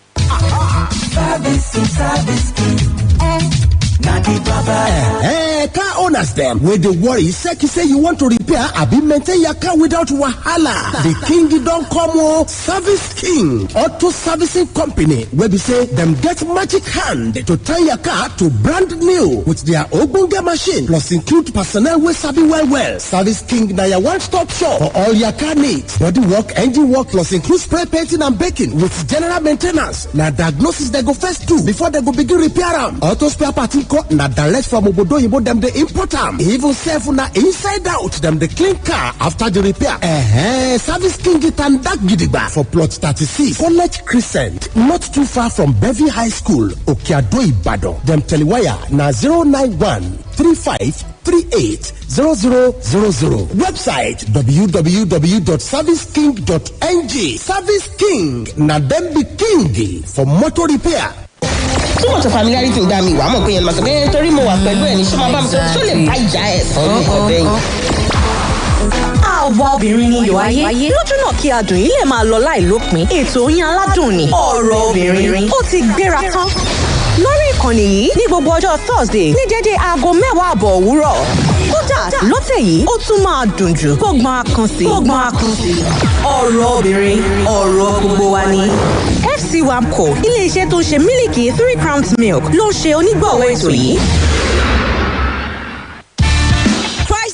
Speaker 25: Car owners them where they worry say you want to repair abi maintain your car without wahala. The king don't come o. Service King Auto Servicing Company where we say them get magic hand to turn your car to brand new with their ogbonge machine plus include personnel wey sabi well. Service King na your one-stop shop for all your car needs. Body work, engine work plus include spray painting and baking with general maintenance. Na diagnosis they go first do before they go begin repair am. Auto spare part na direct from Obodo Yibo them they import am. Even self na inside out them they clean car after the repair. Service King it and that gidigba for plot 36 College Crescent, not too far from Bevy High School, Okeado Ibadan. Them telewire na 091-3538-0000. Website www.serviceking.ng. Service King na them be king for motor repair.
Speaker 1: too much of familiarity ń gbà mí wàá mọ̀ pé yẹn máa sọ pé torí mo wà pẹ̀lú ẹ̀ ní ṣó máa bá mi sọ ṣó lè bá ìjà ẹ̀ sọ ní ọ̀bẹ yìí.
Speaker 19: àwa obìnrin ni iyọ̀ ayé lójú náà kí adùn yìí lè máa lọ láìlópin ètò yín aládùn ni ọ̀rọ̀ obìnrin ó ti gbéra tán lórí ìkànnì yìí ní gbogbo ọjọ́ Thursday ní dédé aago 10:00 òwúrọ̀ kódà lọ́tẹ̀ yìí ó tún máa dùn jù gbọ́ngbọ́n akàn sí ọ̀rọ̀ obìnrin ọ̀rọ̀ gbogbo wa ni. FC Wamco ilé-iṣẹ́ tó ń ṣe mílìkì 3 Crowns Milk ló ń ṣe onígbọ̀wọ́ ètò yìí.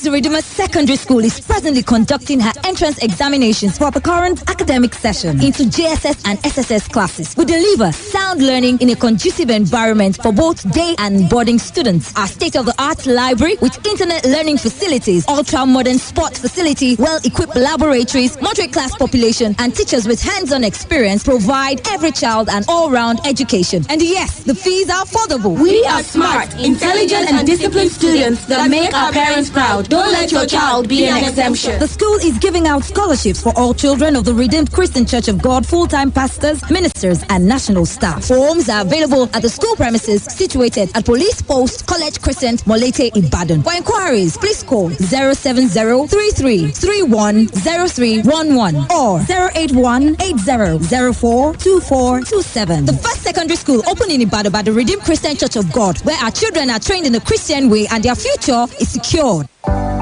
Speaker 3: The Redeemer Secondary School is presently conducting her entrance examinations for the current academic session into JSS and SSS classes. We deliver sound learning in a conducive environment for both day and boarding students. Our state-of-the-art library with internet learning facilities, ultra-modern sports facility, well-equipped laboratories, moderate class population, and teachers with hands-on experience provide every child an all-round education. And yes, the fees are affordable.
Speaker 4: We are smart, intelligent, and disciplined students that make our parents proud. Don't let your child be an exemption.
Speaker 3: The school is giving out scholarships for all children of the Redeemed Christian Church of God, full-time pastors, ministers, and national staff. Forms are available at the school premises situated at Police Post, College Crescent, Molete, Ibadan. For inquiries, please call 070-3331-0311 or 081-8004-2427. The first secondary school opened in Ibadan by the Redeemed Christian Church of God, where our children are trained in the Christian way and their future is secured.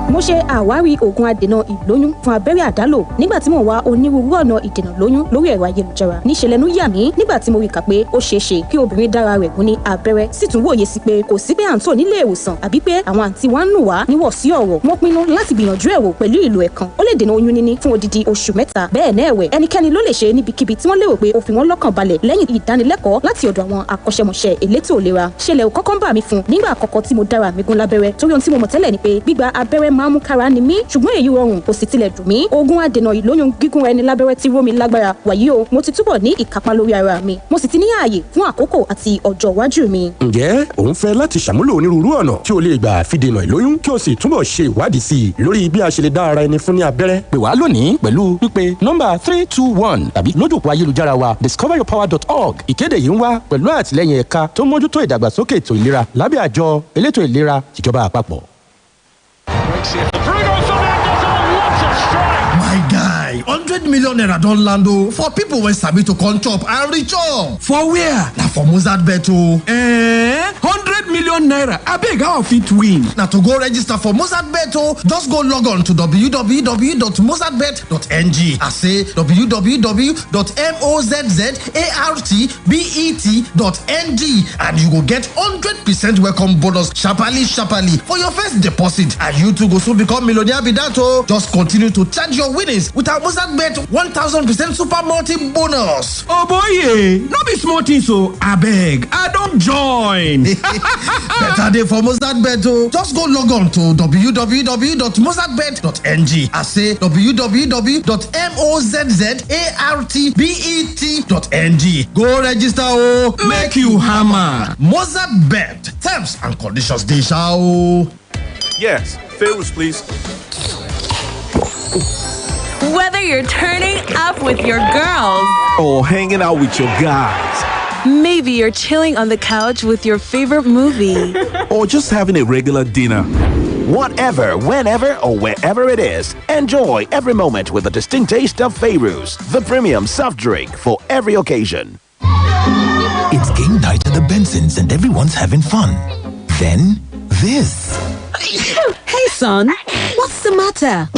Speaker 6: mo ṣe àwárí oògùn adènà ìlóyún fún abẹ́rẹ́ àdálò nígbà tí mo wá onírúurú ọ̀nà ìdènà lóyún lórí ẹ̀rọ ayélujára níṣẹ́ lẹ́nu yà mí nígbà tí mo rí kà pé ó ṣeé ṣe kí obìnrin dára rẹ̀ gún ní abẹ́rẹ́ sì tún wòye sí pé kò sí pé à ń tò nílé ìwòsàn àbí pé àwọn àǹtí wa ń nù wá níwọ̀ sí ọ̀rọ̀ wọ́n pinnu láti gbìyànjú ẹ̀ wò pẹ̀lú ìlò ẹ̀kan ó lè dènà oyún níní fún odidi oṣù 3 bẹ́ẹ̀ náà ẹ̀wẹ̀ ẹnikẹ́ni ló lè ṣe níbikíbi tí wọ́n lérò pé ó fi wọ́n lọ́kàn balẹ̀ lẹ́yìn ìdánilẹ́kọ̀ọ́ láti ọ̀dọ̀ àwọn akọ́ṣẹ́mọṣẹ́ elétò ìlera ṣẹlẹ̀ ò kọ́kọ́ ń bà mí fún nígbà àkọ́kọ́ tí mo dára mi gún lábẹ́rẹ́ torí ohun tí mo mọ̀ tẹ́lẹ̀ ni pé gbígba abẹ́rẹ́ máa ń mú kára ni mí ṣùgbọ́n èyí rọrùn kò sì tilẹ̀ dùn mí oògùn adènà ìlóyún gígún ẹni lábẹ́rẹ́ tí ró mi lágbára wàyí o mo ti túbọ̀ ní ìkápá lórí ara mi mo sì ti ní ààyè fún àkókò àti ọjọ́ iwájú mi.
Speaker 22: ǹjẹ́ òun fẹ́ láti ṣàmúlò onírúurú ọ̀nà tí o lè gbà fi dènà ìlóyún kí o sì túbọ̀ ṣe ìwádìí sí i lórí bí a ṣe lè dá ara ẹni fún ní abẹ́rẹ́ pè wá lónìí pẹ̀lú pípe nọ́mbà 321 tàbí lójú òpó ayélujára wa discoveryourpower.org ìkéde yìí ń wá pẹ̀lú àtìlẹ́yìn ẹ̀ka tó mójútó ìdàgbàsókè ètò ìlera lábẹ́ àjọ elétò ìlera tìjọba àpapọ̀.
Speaker 26: My guy, 100 million naira don land o for people wey sabi to come chop and reach up. For where? Na for Mozart Bet o.
Speaker 10: 100 million naira. Abeg, how I fit win?
Speaker 26: Na to go register for Mozart Bet o, just go log on to www.mozartbet.ng. I say www.mozzartbet.ng and you go get 100% welcome bonus sharparly for your first deposit. And you too go soon become millionaire be that o. Just continue to charge your winnings with our Mozart Bet 1000% super multi bonus.
Speaker 10: Oh boy, no be small things o. Abeg, I don join.
Speaker 26: Better day for Mozart Bet o. Just go log on to www.mozzartbet.ng. I say www.mozzartbet.ng. Go register o.
Speaker 10: Make you hammer.
Speaker 26: Mozart Bet. Terms and conditions dey sha o.
Speaker 23: Yes, favors please.
Speaker 12: Whether you're turning up with your girls
Speaker 23: Or hanging out with your guys.
Speaker 12: maybe you're chilling on the couch with your favorite movie.
Speaker 23: Or just having a regular dinner.
Speaker 27: Whatever, whenever, or wherever it is, enjoy every moment with the distinct taste of Fairuz, the premium soft drink for every occasion.
Speaker 28: It's game night at the Bensons and everyone's having fun. Then, this.
Speaker 29: Hey, son, what's the matter?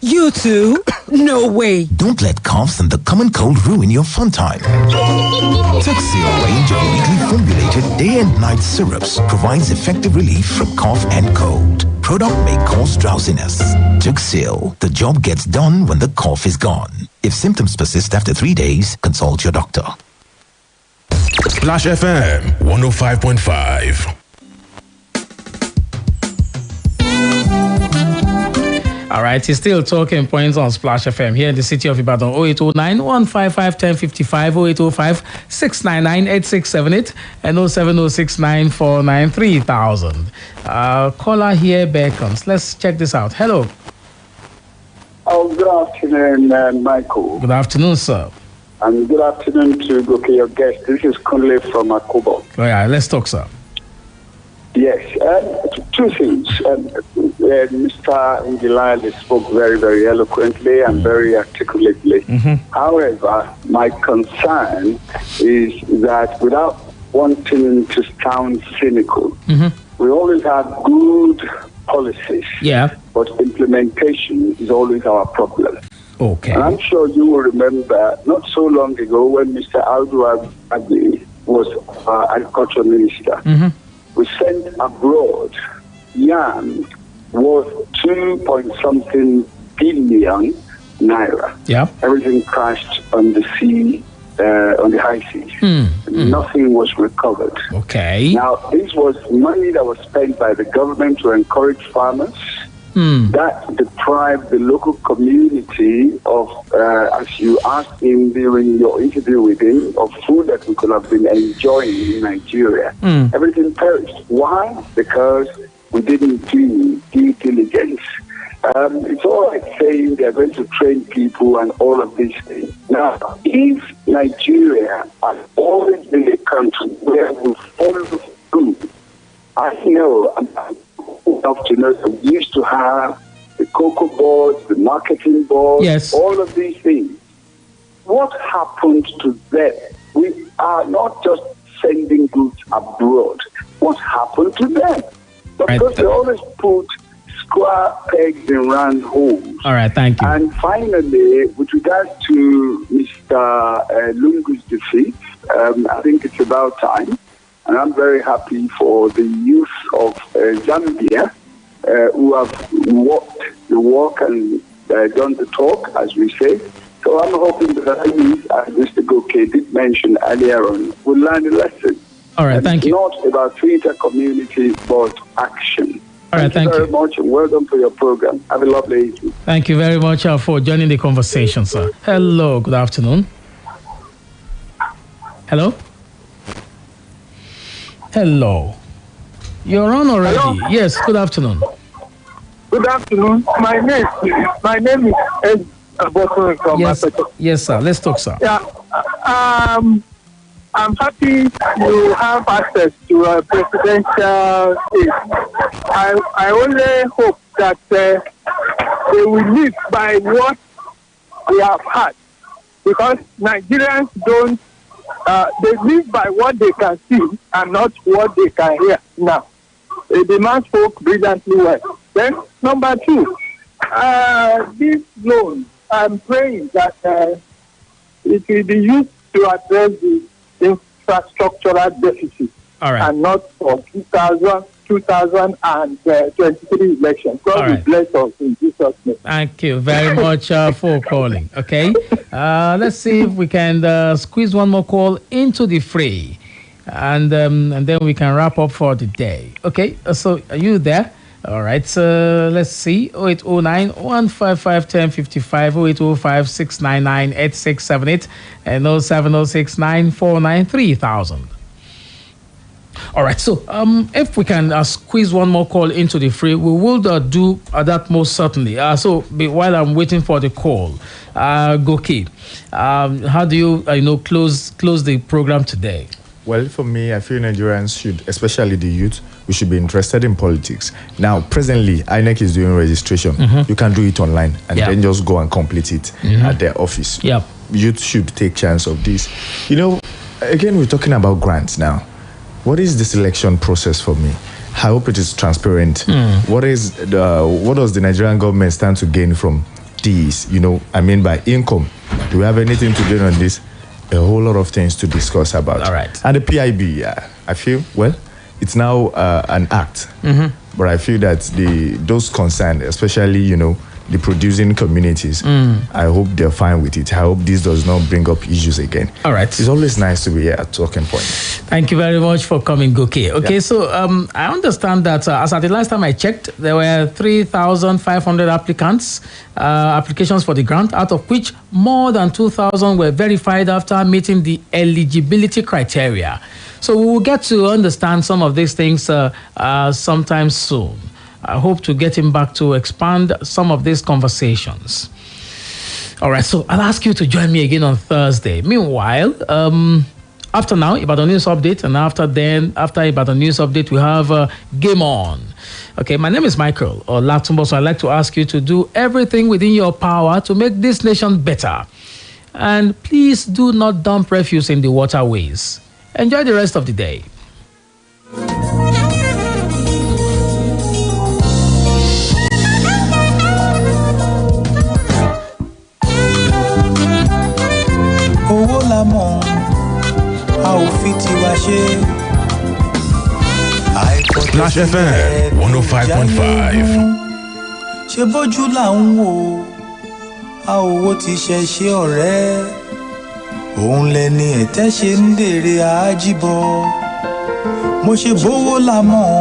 Speaker 29: You too? No way.
Speaker 28: Don't let coughs and the common cold ruin your fun time. Tuxil range of weekly formulated day and night syrups provides effective relief from cough and cold. Product may cause drowsiness. Tuxil, the job gets done when the cough is gone. If symptoms persist after 3 days, consult your doctor.
Speaker 2: Splash FM 105.5.
Speaker 7: All right, he's still talking points on Splash FM here in the city of Ibadan. 0809 155 1055, 0805 699 8678, and 07069 499 3000. Caller here beckons. Let's check this out. Hello.
Speaker 30: Oh, good afternoon, Michael.
Speaker 7: Good afternoon, sir.
Speaker 5: And good afternoon to your guest. This is Kunle from Akobo.
Speaker 7: Oh, yeah, let's talk, sir.
Speaker 5: Yes, two things. Mr. Ngilali spoke very, very eloquently and very articulately. However, my concern is that without wanting to sound cynical, we always have good policies, but implementation is always our problem.
Speaker 7: Okay.
Speaker 5: And I'm sure you will remember not so long ago when Mr. Aldo Agbe was agriculture minister. We sent abroad yam worth 2-point-something billion naira.
Speaker 7: Yeah.
Speaker 5: Everything crashed on the sea, on the high seas. Nothing was recovered.
Speaker 7: Okay.
Speaker 5: Now, this was money that was spent by the government to encourage farmers. That deprived the local community of, as you asked him during your interview with him, of food that we could have been enjoying in Nigeria. Everything perished. Why? Because we didn't do due diligence. It's all right saying they're going to train people and all of these things. Now, if Nigeria has always been a country where we follow through, I know, enough to know that we used to have the cocoa boards, the marketing boards, all of these things. What happened to them? We are not just sending goods abroad. What happened to them? Because they always put square pegs in round holes.
Speaker 7: All right, thank you.
Speaker 5: And finally, with regards to Mr. Lungu's defeat, I think it's about time. And I'm very happy for the youth of Zambia who have walked the walk and done the talk, as we say. So I'm hoping that youth, as Mr. Goke did mention earlier on, will learn a lesson.
Speaker 7: All right, thank you.
Speaker 5: It's not about theatre community, but action.
Speaker 7: All right, thank you
Speaker 5: very much, and well done for your program. Have a lovely evening.
Speaker 7: Thank you very much for joining the conversation, sir. Hello, good afternoon. Hello? Hello. You're on already.
Speaker 8: Hello?
Speaker 7: Yes, good afternoon.
Speaker 8: Good afternoon. My name is Ed Abosun from Apeto.
Speaker 7: Yes, sir. Let's talk, sir.
Speaker 8: Yeah. I'm happy you have access to a presidential aid. I only hope that they will live by what we have had, because Nigerians don't. They live by what they can see and not what they can hear now. The man spoke brilliantly well. Then, number two, this loan, I'm praying that it will be used to address the infrastructural deficit.
Speaker 7: All right.
Speaker 8: And not for 2023 election. God will bless us in Jesus' name.
Speaker 7: Thank you very much for calling. Okay. Let's see if we can squeeze one more call into the fray. And then we can wrap up for the day. Okay. So are you there? All right. So let's see. 0809 155 1055, 0805 699 8678, and 07069 949 3000. All right, so if we can squeeze one more call into the fray, we will do that most certainly. While I'm waiting for the call, Goki, how do you close the program today?
Speaker 9: Well, for me, I feel Nigerians should, especially the youth, we should be interested in politics. Now, presently, INEC is doing registration. You can do it online and then just go and complete it at their office. Youth should take chance of this. Again, we're talking about grants now. What is the selection process for me? I hope it is transparent. What does the Nigerian government stand to gain from these? By income. Do we have anything to gain on this? A whole lot of things to discuss about.
Speaker 7: All right.
Speaker 9: And the PIB, I feel, it's now an act. But I feel that those concerned, especially, the producing communities, I hope they're fine with it. I hope this does not bring up issues again.
Speaker 7: All right.
Speaker 9: It's always nice to be here at Talking Point.
Speaker 7: Thank you very much for coming, Goke. Okay, so I understand that as at the last time I checked, there were 3,500 applications for the grant, out of which more than 2,000 were verified after meeting the eligibility criteria. So we will get to understand some of these things sometime soon. I hope to get him back to expand some of these conversations. All right, so I'll ask you to join me again on Thursday. Meanwhile, after now, Ibadan News Update, and after Ibadan News Update, we have Game On. Okay, my name is Michael Olatunbosun. So I'd like to ask you to do everything within your power to make this nation better. And please do not dump refuse in the waterways. Enjoy the rest of the day.
Speaker 11: Owó la mọ̀, a ò fi tiwa ṣe.
Speaker 2: Splash FM 105.5.
Speaker 11: Ṣé bójú là ń wò, a ò wo ti ṣe ṣe ọ̀rẹ́. Òun lẹni ẹ̀tẹ́ ṣe ń dèrè àjíbọ̀. Mo ṣe bówó la mọ̀.